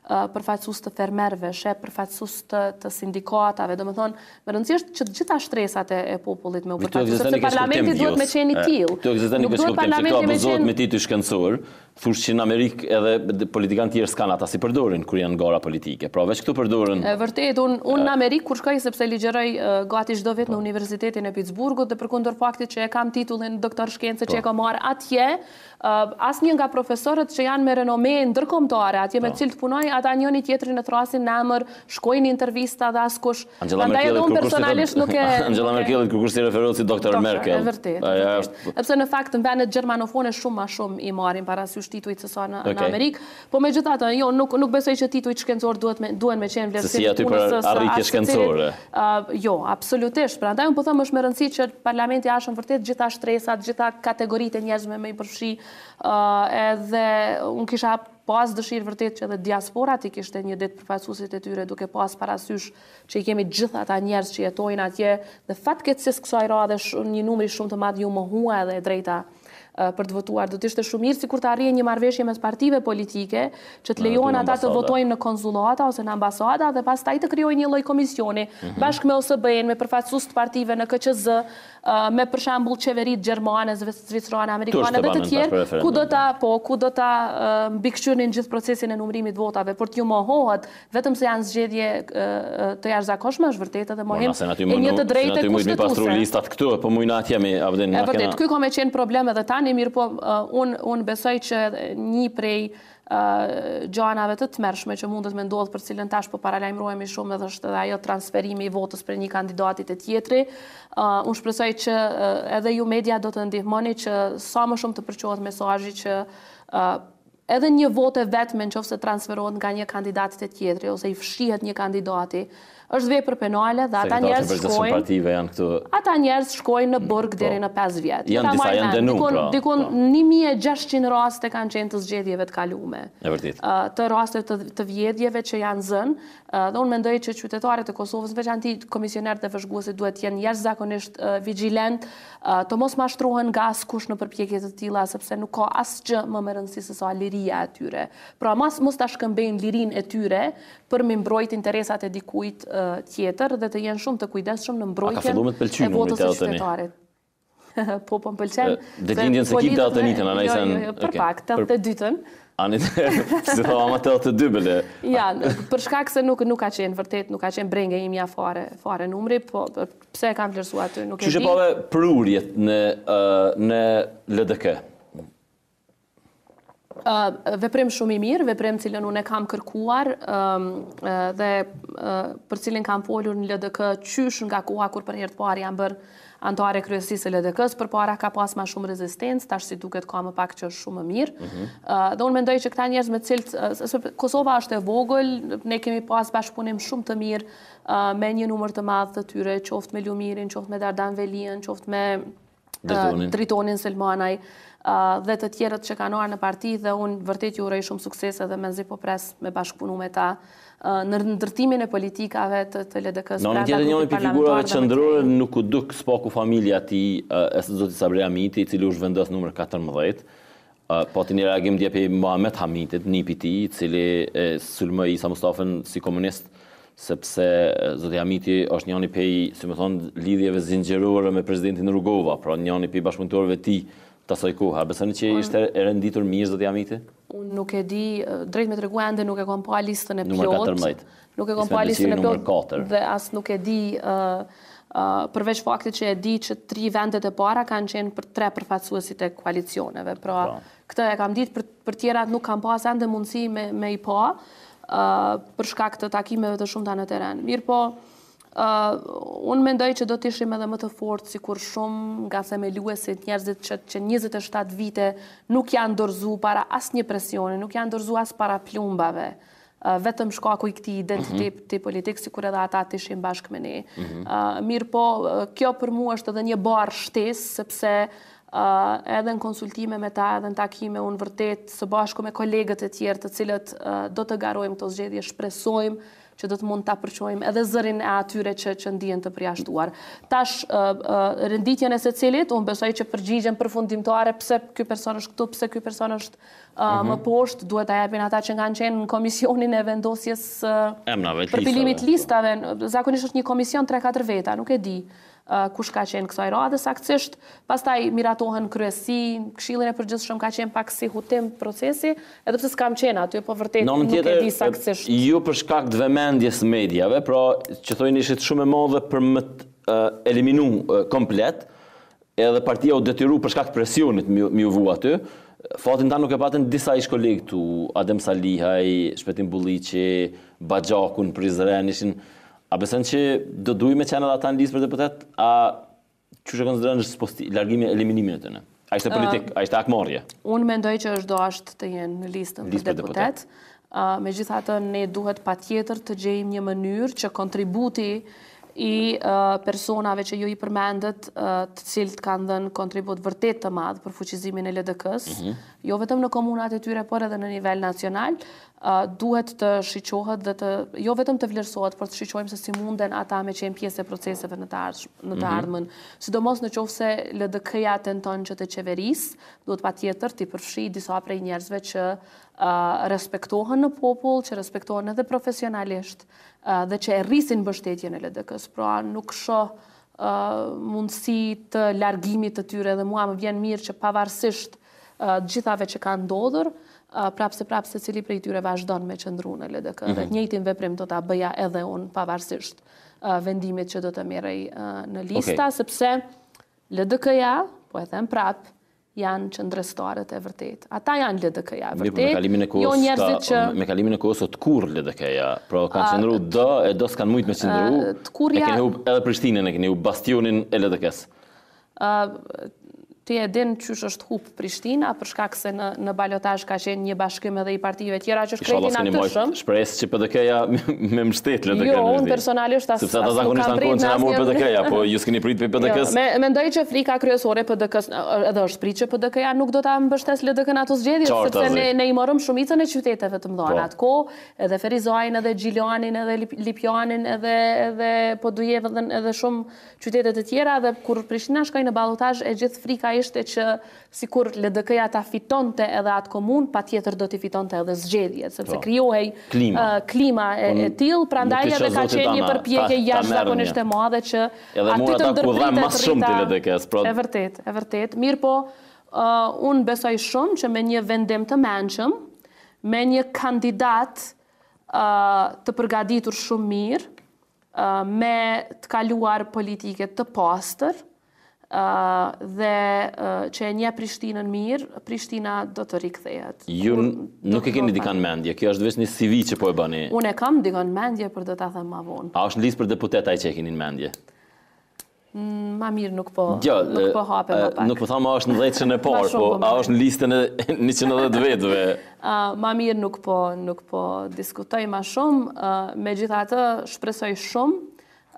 përfaqësues të fermerëve, she përfaqësues të sindikatave, domethënë, më rëndësisht që të gjitha shtresat e popullit me u përfaqësues, sepse parlamenti duhet me qenë i tillë. Këto ekziston një kuptim se këto abuzohet me titull shkencor, thosh që në Amerikë edhe politikanë tjerë s'kan ata si përdorin kur janë gara politike. Pra veç këtu përdoren. Vërtet, unë në Amerikë kur shkoj sepse ligjeroj gati çdo vit në Universitetin e Pittsburghut dhe përkundër faktit që e kam titullin doktor shkencë që e kam marrë atje, asnjë nga profesorët që janë me renome ndërkombëtare, atje me cilët punoj, ata njëri tjetrin e thrasin në emër, shkojnë intervista dhe askush. Prandaj edhe unë personalisht nuk e Angela Merkel kur kush i referohet si doktor Merkel. Vërtet. Sepse në fakt në vendet gjermanofone shumë më shumë i marrin parasysh titujt se sa në Amerikë, po megjithatë, jo, nuk besoj që titujt shkencor duhen me qenë vlerësim të punës së arritje shkencore. Jo, absolutisht. Prandaj unë po them është me rëndësi që parlamenti jashtë vërtet gjitha shtresat, gjitha kategoritë e njerëzve me i përfshi, edhe unë kisha pas dëshirë vërtet që edhe diaspora ti kishte një ditë përfaqësuesit e tyre duke pas parasysh që i kemi gjithë ata njerëz që jetojnë atje dhe fatkeqësisht kësaj radhe një numër shumë të madh ju mohua edhe drejta për të votuar. Do të ishte shumë mirë sikur të arrijë një marrëveshje mes partive politike që të lejon ata të votojnë në konsullata ose në ambasada dhe pastaj të krijojë një lloj komisioni bashkë me OSBE-n, me përfaqësues të partive në KQZ, me për shembull qeveritë gjermane, zvicerane, amerikane dhe të tjerë, ku do ta mbikëqyrnin gjithë procesin e numërimit votave, por t'ju mohohet vetëm se janë zgjedhje të jashtëzakonshme, është vërtet edhe mohim e një të drejtë kushtetuese. Listat këtu, po mujna atje me avden. E vërtet, ky ka me qenë problem edhe tani, mirë po unë besoj që një prej gjanave të tmerrshme që mundet me ndodhë për cilën tash po paralajmërohemi shumë edhe është edhe ajo transferimi i votës për një kandidatit e tjetri. Unë shpresoj që edhe ju media do të ndihmoni që sa më shumë të përqohet mesazhi që edhe një votë vetëm nëse transferohet nga një kandidat te tjetri ose i fshihet një kandidati, është vepër penale dhe ata njerëz shkojnë në burg deri në 5 vjet. Janë disa janë dënuar. Dikon 1600 raste kanë qenë të zgjedhjeve të kaluara. E vërtet. Të raste të vjedhjeve që janë zënë, dhe unë mendoj që qytetarët e Kosovës, veçanti komisionerët e vëzhguesit, duhet të jenë jashtëzakonisht vigjilent, të mos mashtrohen nga askush në përpjekje të tilla, sepse nuk ka asgjë më me rëndësi se sa liria e tyre. Pra mos ta shkëmbejnë lirinë e tyre për mi mbrojt interesat e dikujt tjetër dhe të jenë shumë të kujdesshëm në mbrojtjen e votës së qytetarit. Po më pëlqen. Ditëlindjen se kip të njëjtën, anajsen. Për pak, të dytën. Anit, si thova ama të dybële. Ja, për shkak se nuk ka qenë vërtet, nuk ka qenë brenge imja fare numri, po pse e kam vlerësuar aty, nuk e di. Ç'është pave prurjet në LDK? Veprim shumë i mirë, veprim cilën unë e kam kërkuar dhe për cilin kam folur në LDK qysh nga koha kur për herë të parë jam bërë antare kryesisë e LDK-s, përpara ka pas ma shumë rezistencë, tash si duket ka më pak që është shumë më mirë. Dhe unë mendoj që këta njerëz me cilët Kosova është e vogël, ne kemi pas bashkëpunim shumë të mirë me një numër të madh të tyre, qoftë me Lumirin, qoftë me Dardan Veliën, qoftë me Dritonin Selmanaj dhe të tjerët që kanë ardhur në parti dhe unë vërtet ju uroj shumë suksese dhe mezi po pres me bashkëpunu me ta në ndërtimin e politikave të LDK-s. Në tjetër njëri për figurave qendrore nuk u duk spaku familja ati zoti Sabri Hamiti, i cili u zhvendos numër 14. Po të një reagim djepi Mohamed Hamitit, nipi i tij, i cili sulmoi Isa Mustafën si komunist, sepse zoti Hamiti është njëri prej, si më thonë, lidhjeve zinxhirore me presidentin Rugova, pra njëri prej bashkëpunëtorëve të tij të asaj kohe. Besoni që ishte e renditur mirë zoti Hamiti? Unë nuk e di, drejt me tregu ende nuk e kam pa listën e plot. Numër 14. Nuk e kam pa listën e plot dhe as nuk e di përveç faktit që e di që 3 vendet e para kanë qenë për 3 përfaqësuesit e koalicioneve. Pra, këtë e kam ditë, për tjerat nuk kam pas ende mundësi me i pa për shkak të takimeve të shumta në teren. Mirë po, unë mendoj që do të ishim edhe më të fortë sikur shumë nga themeluesit, njerëzit që 27 vite nuk janë dorëzu para asnjë presioni, nuk janë dorëzu as para plumbave, vetëm shkaku i këtij identiteti politik, sikur edhe ata të ishin bashkë me ne. Mirë po, kjo për mua është edhe një barë shtesë, sepse edhe në konsultime me ta, edhe në takime, unë vërtet së bashku me kolegët e tjerë të cilët do të garojmë këto zgjedhje, shpresojmë që do të mund ta përqojmë edhe zërin e atyre që ndihen të përjashtuar. Tash, renditjen e secilit, unë besoj që përgjigjen përfundimtare pse ky person është këtu, pse ky person është më poshtë, duhet ta japin ata që kanë qenë në komisionin e vendosjes përpilimit listave. Zakonisht është një komision 3-4 veta, nuk e di kush ka qenë kësaj radhe saktësisht, pastaj miratohen kryesi, këshillin e përgjithshëm ka qenë pak si hutim procesi, edhe pse s'kam qenë aty, po vërtet nuk e di saktësisht. Ju për shkak të vëmendjes mediave, pra që thojnë ishit shumë e madhe për më të eliminu komplet, edhe partia u detyru për shkak të presionit mi u vu aty, fatin ta nuk e patën disa ish kolegë tu, Adem Salihaj, Shpetin Bulliqi, Baxhakun, Prizren, ishin. A beson që do duj me qenë edhe ata në listë për deputet, a që konsideron është largimi e eliminimin e tyre? A ishte politik, a ishte akmarrje? Unë mendoj që është dashur të jenë në listën për deputet. Megjithatë ne duhet patjetër të gjejmë një mënyrë që kontributi i personave që ju i përmendet, të cilët kanë dhënë kontribut vërtet të madh për fuqizimin e LDK-s, jo vetëm në komunat e tyre, por edhe në nivel nacional, duhet të shiqohet dhe jo vetëm të vlerësohet, por të shiqojmë se si munden ata me qenë pjesë e proceseve në të ardhmen. Sidomos në qoftë se LDK-ja tenton që të qeverisë, duhet patjetër të përfshi disa prej njerëzve që respektohen në popull, që respektohen edhe profesionalisht, dhe që e rrisin mbështetjen e LDK-s. Pra nuk shoh mundësi të largimit të tyre dhe mua më vjen mirë që pavarësisht gjithave që kanë ndodhur, prapë se cili prej tyre vazhdon me qëndru në LDK. Dhe të njëjtin veprim do ta bëja edhe unë pavarësisht vendimit që do të merrej në lista, sepse LDK-ja, po e them prapë, janë qëndrëstarët e vërtet. Ata janë LDK-ja vërtet, jo njerëzit që... Me kalimin e kohës o të kur LDK-ja, pra kanë qëndru e do s'kanë mujtë me qëndru, e keni hub edhe Prishtinën, e keni hub bastionin e LDK-s. Ti e din qysh është hub Prishtina, për shkak se në balotazh ka qenë një bashkim edhe i partive tjera që shkretin natyrshëm. Shpresë që PDK-ja me mbështet LDK-n. Jo, unë personalisht as sepse ata zakonisht ankohen që na mor PDK-ja, po ju s'keni prit për PDK-s. Mendoj që frika kryesore PDK-s edhe është prit që PDK-ja nuk do ta mbështes LDK-n ato zgjedhje, sepse ne i morëm shumicën e qyteteve të mëdha atkohë, edhe Ferizajin, edhe Gjiljanin, edhe Lipjanin, edhe Podujevën, edhe shumë qytete të tjera, dhe kur Prishtina shkoi në ballotazh e gjithë frika ishte që sikur LDK-ja ta fitonte edhe atë komunë, patjetër do t'i fitonte edhe zgjedhjet, sepse krijohej klima e tillë, prandaj edhe ka qenë një përpjekje jashtëzakonisht e madhe që aty të ndërpritet rrita. E vërtet. Mirë po, unë besoj shumë që me një vendim të mençëm, me një kandidat të përgatitur shumë mirë, me të kaluar politike të pastër, dhe që e nje Prishtinën mirë, Prishtina do të rikthehet. Ju nuk e keni dikan mendje, kjo është vetëm një CV që po e bani. Unë e kam dikan mendje, për do ta them më vonë. A është në listë për deputet ai që e keni në mendje? Ma mirë nuk po hape më pak. Nuk po thamë a është në 10-shën e parë, po a është në listën e 110 vetëve? Ma mirë nuk po diskutoj ma shumë, megjithatë shpresoj shumë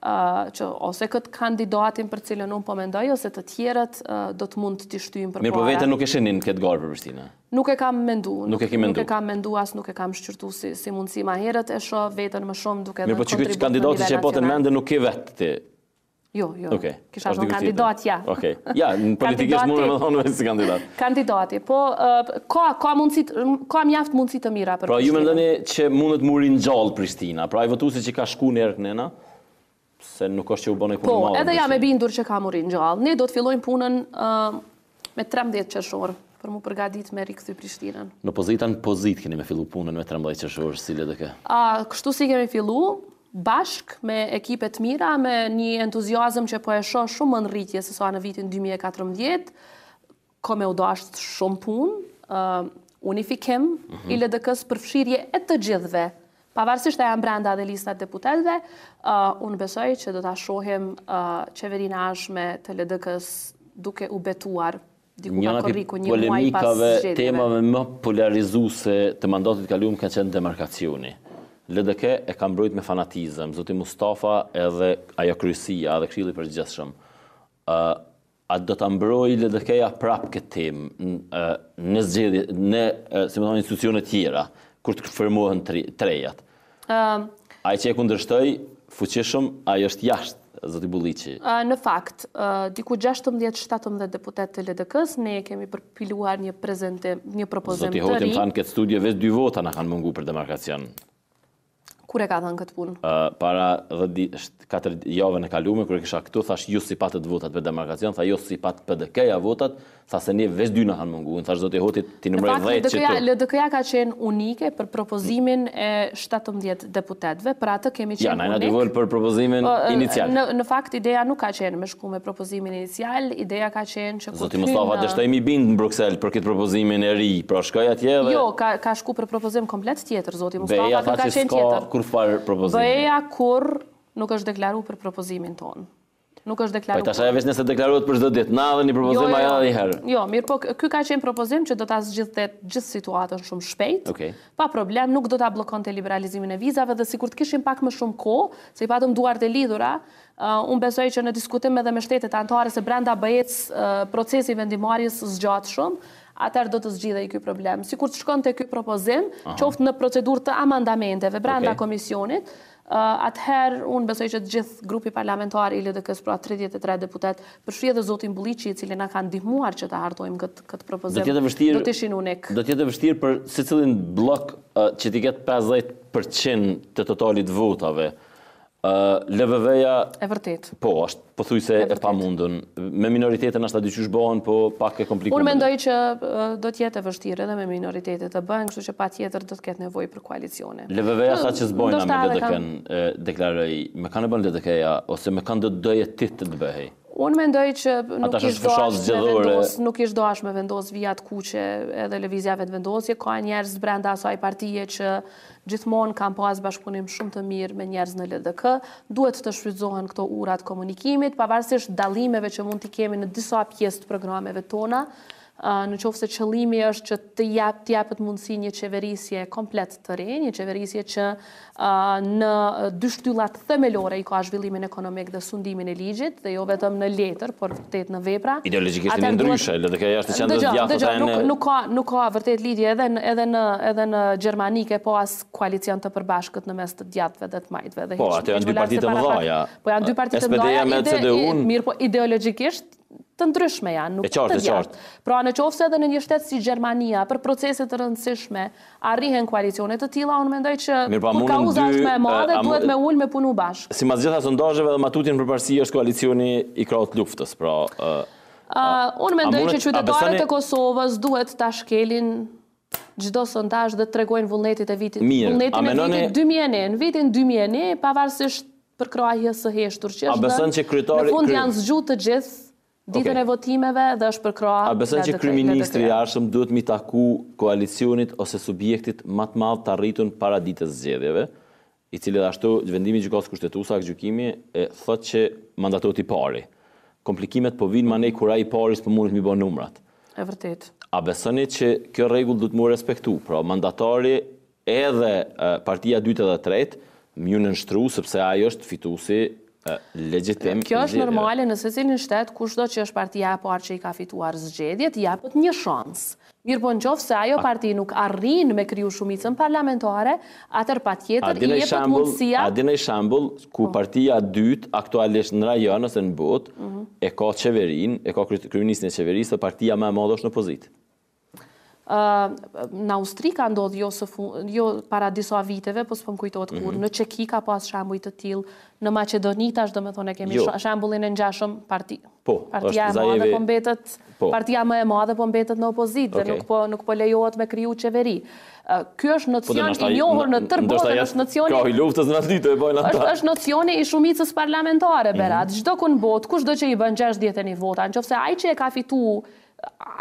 që ose këtë kandidatin për cilën unë po mendoj, ose të tjerët do të mund t'i shtyjmë përpara. Mirë, po vete nuk e shenin këtë garë për Prishtinë? Nuk e kam mendu. Nuk e kam mendu, as nuk e kam shqyrtu si mundësi ma herët, e shoh veten më shumë duke dhe kontribut në nivel nacional. Mirë, po që kandidati që e po të në mende nuk ke vetë ti? Jo. Kisha thonë kandidat, ja. Ja, në politikisht mund me thonë vetë si kandidat. Kandidati, po ka mjaft mundësi të mira për Prishtinë. Pra ju mendoni që mundet mu ringjallë Prishtina, pra ai votuesi që ka shku në erë kënena, se nuk është që u bënë e punë madhe. Po, edhe jam e bindur që ka mu ringjallë. Ne do të fillojmë punën me 13 qershor, për mu përgatit me rikthy Prishtinën. Në pozit keni me fillu punën me 13 qershor, si LDK? Kështu si kemi fillu, bashk me ekipet mira, me një entuziazëm që po e shoh shumë më në rritje se sa në vitin 2014, ko me u dashtë shumë punë, unifikim i LDK-s, përfshirje e të gjithve, pavarësisht e janë brenda dhe listat deputetëve, unë besoj që do ta shohim qeverinë ashme të LDK-s duke u betuar diku ka korriku një muaj pas zgjedhjeve. Temave më polarizuese të mandatit kaluar ka qenë demarkacioni. LDK e ka mbrojtur me fanatizëm, zoti Mustafa edhe ajo kryesia dhe këshilli i përgjithshëm. A do ta mbrojë LDK-ja prapë këtë temë në zgjedhje, në institucione tjera, kur të formohen trejat? Ai që e kundërshtoi fuqishëm, ai është jashtë, zoti Bulliqi. Në fakt, diku 16-17 deputet të LDK-s, ne kemi përpiluar një propozim të ri. Zoti Hoti më thanë këtë studio vetë 2 vota na kanë mungu për demarkacion. Kur e ka thënë këtë punë? Para 4 javën e kalume, kur e kisha këtu, thash ju si patët votat për demarkacion, tha jo si patë PDK-ja votat, tha se ne veç 2 na kanë mungu. Në thash zoti Hoti ti numëroj 10 që tu. LDK-ja ka qenë unike për propozimin e 17 deputetëve, për atë kemi qenë unik. Ja, na dy volë për propozimin inicial. Në fakt, ideja nuk ka qenë me shku me propozimin inicial, ideja ka qenë që zoti Mustafa dështoi mi bind në Bruksel për këtë propozimin e ri, pra shkoj atje dhe... Jo, ka shku për propozim komplet tjetër, zoti Mustafa nuk ka qenë tjetër. Kur farë propozimin? Bëja kur nuk është deklaru për propozimin tonë. Nuk është deklaruar. Po tash ajo veç nëse deklarohet për çdo ditë, na dhe një propozim ajo edhe një herë. Jo, mirë, po ky ka qenë propozim që do ta zgjidhte gjithë situatën shumë shpejt. Pa problem, nuk do ta bllokonte liberalizimin e vizave dhe sikur të kishim pak më shumë kohë, se i patëm duart e lidhura, unë besoj që në diskutim edhe me shtetet anëtare se brenda BE-s procesi vendimarrjes zgjat shumë, atëherë do të zgjidhej ky problem. Sikur të shkonte ky propozim, qoftë në procedurë të amandamenteve brenda komisionit, atëherë unë besoj që të gjithë grupi parlamentar i LDK-s, pra 33 deputet, përfshi edhe zotin Bulliqi, i cili na ka ndihmuar që ta hartojmë këtë propozim, do të ishin unik. Do t'jetë vështirë për secilin blok që t'i ketë 50% të totalit votave. LVV-ja... E vërtet. Po, është pothuajse e pamundun. Me minoritetën ashta dyqysh bëhen, po pak e komplikuar. Unë mendoj që do t'jetë e vështirë edhe me minoritetet të bëhen, kështu që patjetër do të ketë nevojë për koalicione. LVV-ja sa që s'bojna me LDK-n deklaroj, me kanë bën LDK-ja ose me kanë do doje ti të bëhej? Unë mendoj që nuk ish doash me vendos vijat kuqe edhe lëvizjave të vendosje, ka njerëz brenda asaj partije që gjithmonë kanë pas bashkëpunim shumë të mirë me njerëz në LDK, duhet të shfrytëzohen këto urat komunikimit, pavarësisht dallimeve që mund t'i kemi në disa pjesë të programeve tona, në qoftë se qëllimi është që të japet mundësi një qeverisje komplet të re, një qeverisje që në dy shtyllat themelore i ka zhvillimin ekonomik dhe sundimin e ligjit, dhe jo vetëm në letër, por vërtet në vepra. Ideologjikisht një ndryshe, LDK është të qendrës djathtë. Nuk ka vërtet lidhje edhe në Gjermani ke pas koalicion të përbashkët në mes të djathtëve dhe të majtëve. Po, atë janë dy partitë të mëdha. Po janë dy partitë të mëdha, mirë po ideologjikisht të ndryshme janë, nuk të djathtë. Pra në qoftë edhe në një shtet si Gjermania, për procese të rëndësishme, arrihen koalicione të tilla, unë mendoj që kur kauza është më e madhe, duhet me ul me punu bashkë. Sipas gjitha sondazheve dhe matutin përparësi është koalicioni i krahut luftës, pra. Unë mendoj që qytetarët e Kosovës duhet ta shkelin çdo sondazh dhe tregojnë vullnetin e vitit 2001. Në vitin 2001, pavarësisht përkrahjes së heshtur që është, në fund janë zgjuar të gjithë ditën e votimeve dhe është përkrahur. A beson që kryeministri i Arshëm duhet mi taku koalicionit ose subjektit më të madh të arritun para ditës zgjedhjeve, i cili ashtu vendimi i gjykatës kushtetuese gjykimi e thotë që mandatori i pari. Komplikimet po vinë manej kur ai i pari s'po mundet mi bë numrat. E vërtet. A besoni që kjo rregull duhet mu respektu? Pra mandatari edhe partia 2 dhe 3 më nënshtru sepse ai është fituesi legjitim. Kjo është normale në secilin shtet, kushdo që është partia e parë që i ka fituar zgjedhjet, japet një shans. Mirë po nëse se ajo parti nuk arrin me kriju shumicën parlamentare, atëherë patjetër i jepet mundësia. A dini shembull ku partia e dytë aktualisht në rajon ose në botë e ka qeverinë, e ka kryeministin e qeverisë, partia më e madhe është në opozitë. Në Austri ka ndodhur jo para disa viteve, po s'po më kujtohet kur, në Çeki ka pas shembuj të tillë, në Maqedoni tash domethënë kemi shembullin e ngjashëm partia e madhe po mbetet, partia më e madhe po mbetet në opozitë dhe nuk po lejohet me kriju qeveri. Ky është nocion i njohur në tërë botën, është nocioni. Ka i luftës në atë e bojnë ata. Është nocioni i shumicës parlamentare Berat. Çdo ku në botë, kushdo që i bën 61 vota, nëse ai që e ka fituar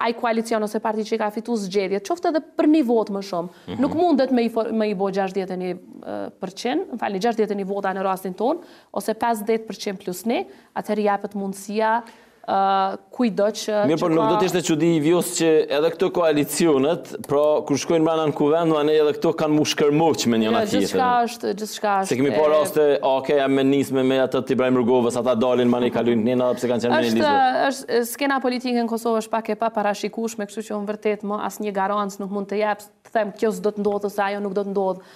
ai koalicion ose parti që ka fitu zgjedhjet, qoftë edhe për një vot më shumë, nuk mundet me i bo 61%, më falni 61 vota në rastin ton, ose 50% plus ne, atëherë japet mundësia kujdo që... Mirë, por nuk do t'ishte çudi i vjos që edhe këto koalicionet, pra kur shkojnë brenda në kuvend, edhe këto kanë mu shkërmoq me njëna tjetër. Gjithçka është. Se kemi pa raste, jam me nisme me atë të Ibrahim Rrugovës, ata dalin mani kalojnë nëna pse kanë qenë me një Është skena politike në Kosovë është pak e paparashikueshme, kështu që unë vërtet më asnjë garancë nuk mund të jap, të them kjo s'do të ndodhë ose ajo nuk do të ndodhë.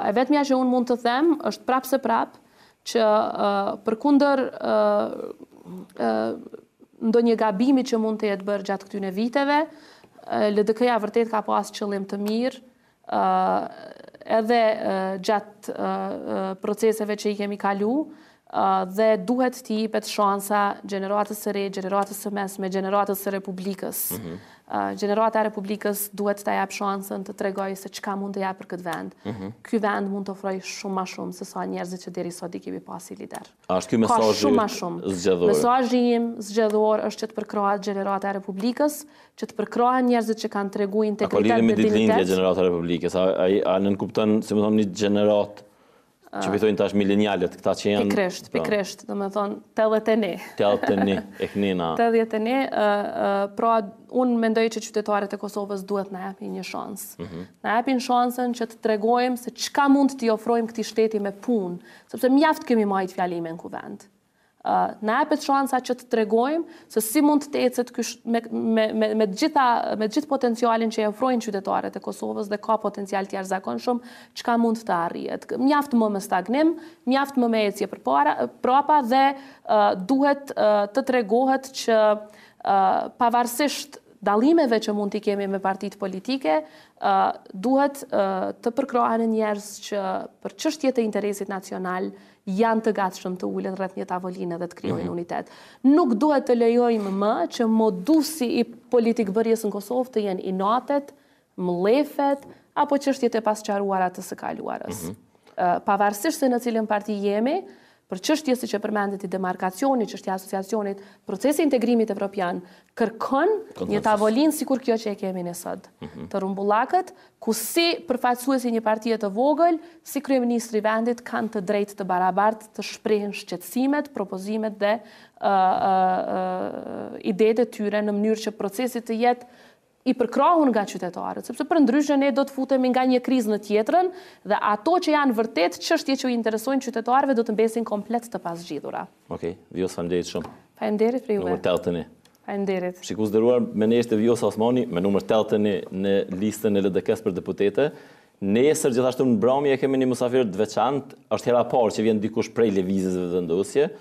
E vetmja që unë mund të them është prapë që përkundër ndonjë gabimi që mund të jetë bërë gjatë këtyre viteve, LDK-ja vërtet ka pas qëllim të mirë, edhe gjatë proceseve që i kemi kalu, dhe duhet t'i jepet shansa gjeneratës së re, gjeneratës së mesme, gjeneratës së Republikës. Gjenerata e Republikës duhet t'a jap shansën të tregojë se çka mund të jap për këtë vend. Ky vend mund të ofrojë shumë më shumë se sa njerëzit që deri sot i kemi pasi lider. A është ky mesazhi zgjedhor? Mesazhi im zgjedhor është që të përkrahet gjenerata e Republikës, që të përkrahen njerëzit që kanë treguar integritet dhe dinjitet. Gjenerata e Republikës, a nën kupton, si më thonë, një gjenerat Që fitojnë tash milenialet, këta që janë... Pikrisht, do me thonë, 81. 81, e kënina. 81, pra unë mendoj që qytetarët e Kosovës duhet në japin një shansë. Në japin shansën që të tregojmë se çka mund t'i ofrojmë këtij shteti me punë, sepse mjaft kemi marrë fjalime në kuvend. Në japet shansa që të tregojmë se si mund të ecet me gjithë potencialin që e ofrojnë qytetarët e Kosovës dhe ka potencial të jashtëzakonshëm, çka mund të arrihet. Mjaft më me stagnim, mjaft më me ecje përpara dhe duhet të tregohet që pavarësisht dallimeve që mund t'i kemi me partitë politike, duhet të përkrohen njerëz që për çështjet e interesit nacional janë të gatshëm të ulen rreth një tavoline dhe të krijojnë unitet. Nuk duhet të lejojmë më që modusi i politikbërjes në Kosovë të jenë inatet, mllefet apo çështjet e pasqaruara të së kaluarës. Pavarësisht se në cilën parti jemi, për çështje siç e përmendet i demarkacioni, çështja e asociacionit, procesi i integrimit evropian kërkon një tavolinë sikur kjo që e kemi ne sot. Të rumbullakët, ku si përfaqësuesi një partie të vogël, si kryeministri i vendit kanë të drejtë të barabartë të shprehin shqetësimet, propozimet dhe idetë e tyre në mënyrë që procesi të jetë i përkrahun nga qytetarët, sepse përndryshe ne do të futemi nga një krizë në tjetrën dhe ato që janë vërtet çështje që i interesojnë qytetarëve do të mbesin komplet të pasgjidhura. Okej, Vjosa, faleminderit shumë. Faleminderit për juve. Numër 80. Faleminderit. Shikues nderuar, me ne ishte Vjosa Osmani me numër 80 në listën e LDK-s për deputete. Nesër gjithashtu në mbrëmje kemi një mysafir të veçantë, është hera e parë që vjen dikush prej lëvizjes vendosje.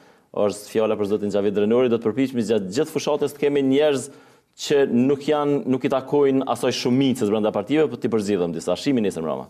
Është fjala për zotin Xhavid Drenori, do të përpiqemi gjatë gjithë fushatës të kemi njerëz që nuk i takojnë asaj shumicës brenda partive, por ti përzgjedhëm disa. Shihemi nesër mbrëmje.